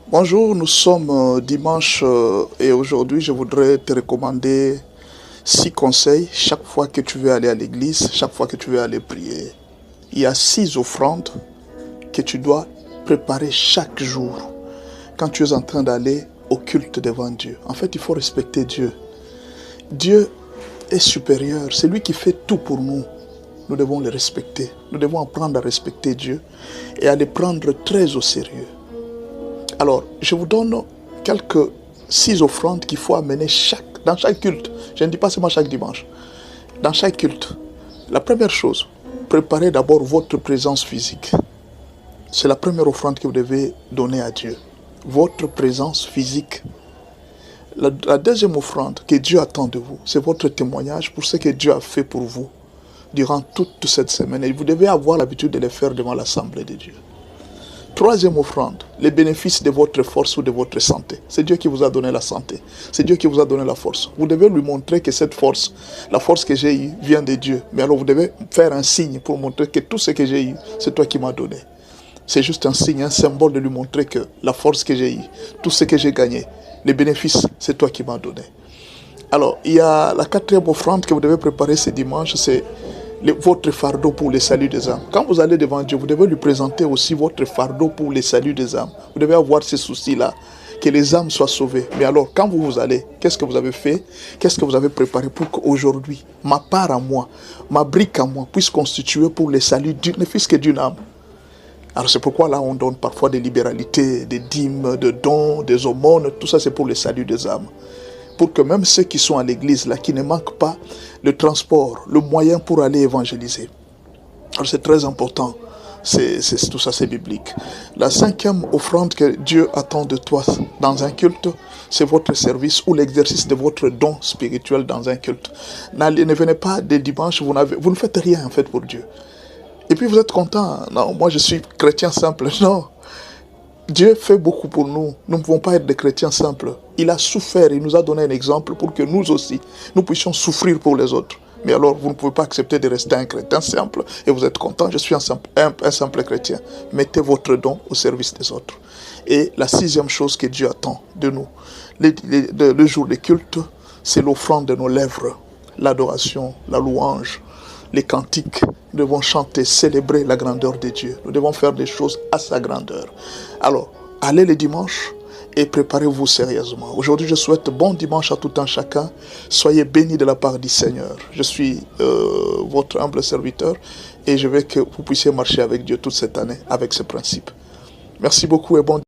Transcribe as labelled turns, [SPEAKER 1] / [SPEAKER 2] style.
[SPEAKER 1] Bonjour, nous sommes dimanche et aujourd'hui je voudrais te recommander 6 conseils chaque fois que tu veux aller à l'église, chaque fois que tu veux aller prier. Il y a 6 offrandes que tu dois préparer chaque jour quand tu es en train d'aller au culte devant Dieu. En fait, il faut respecter Dieu. Dieu est supérieur, c'est lui qui fait tout pour nous. Nous devons le respecter. Nous devons apprendre à respecter Dieu et à le prendre très au sérieux. Alors, je vous donne quelques 6 offrandes qu'il faut amener dans chaque culte. Je ne dis pas seulement chaque dimanche. Dans chaque culte. La première chose, préparez d'abord votre présence physique. C'est la première offrande que vous devez donner à Dieu. Votre présence physique. La deuxième offrande que Dieu attend de vous, c'est votre témoignage pour ce que Dieu a fait pour vous durant toute cette semaine. Et vous devez avoir l'habitude de le faire devant l'Assemblée de Dieu. Troisième offrande, les bénéfices de votre force ou de votre santé. C'est Dieu qui vous a donné la santé. C'est Dieu qui vous a donné la force. Vous devez lui montrer que cette force, la force que j'ai eue, vient de Dieu. Mais alors vous devez faire un signe pour montrer que tout ce que j'ai eu, c'est toi qui m'as donné. C'est juste un signe, un symbole de lui montrer que la force que j'ai eue, tout ce que j'ai gagné, les bénéfices, c'est toi qui m'as donné. Alors, il y a la quatrième offrande que vous devez préparer ce dimanche, c'est votre fardeau pour le salut des âmes. Quand vous allez devant Dieu, vous devez lui présenter aussi votre fardeau pour le salut des âmes. Vous devez avoir ces soucis-là, que les âmes soient sauvées. Mais alors, quand vous allez, qu'est-ce que vous avez fait? Qu'est-ce que vous avez préparé pour qu'aujourd'hui, ma part à moi, ma brique à moi, puisse constituer pour le salut ne fût-ce que d'une âme? Alors c'est pourquoi là, on donne parfois des libéralités, des dîmes, des dons, des aumônes. Tout ça, c'est pour le salut des âmes. Pour que même ceux qui sont à l'église, là, qui ne manquent pas le transport, le moyen pour aller évangéliser. Alors c'est très important. Tout ça, c'est biblique. La cinquième offrande que Dieu attend de toi dans un culte, c'est votre service ou l'exercice de votre don spirituel dans un culte. Ne venez pas dès dimanche, vous ne faites rien en fait pour Dieu. Et puis vous êtes content. Non, moi je suis chrétien simple. Non. Dieu fait beaucoup pour nous. Nous ne pouvons pas être des chrétiens simples. Il a souffert, il nous a donné un exemple pour que nous aussi, nous puissions souffrir pour les autres. Mais alors, vous ne pouvez pas accepter de rester un chrétien simple et vous êtes content, je suis un simple chrétien. Mettez votre don au service des autres. Et la sixième chose que Dieu attend de nous, le jour des cultes, c'est l'offrande de nos lèvres, l'adoration, la louange, les cantiques. Nous devons chanter, célébrer la grandeur de Dieu. Nous devons faire des choses à sa grandeur. Alors, allez le dimanche et préparez-vous sérieusement. Aujourd'hui, je souhaite bon dimanche à tout un chacun. Soyez bénis de la part du Seigneur. Je suis votre humble serviteur et je veux que vous puissiez marcher avec Dieu toute cette année avec ce principe. Merci beaucoup et bon dimanche.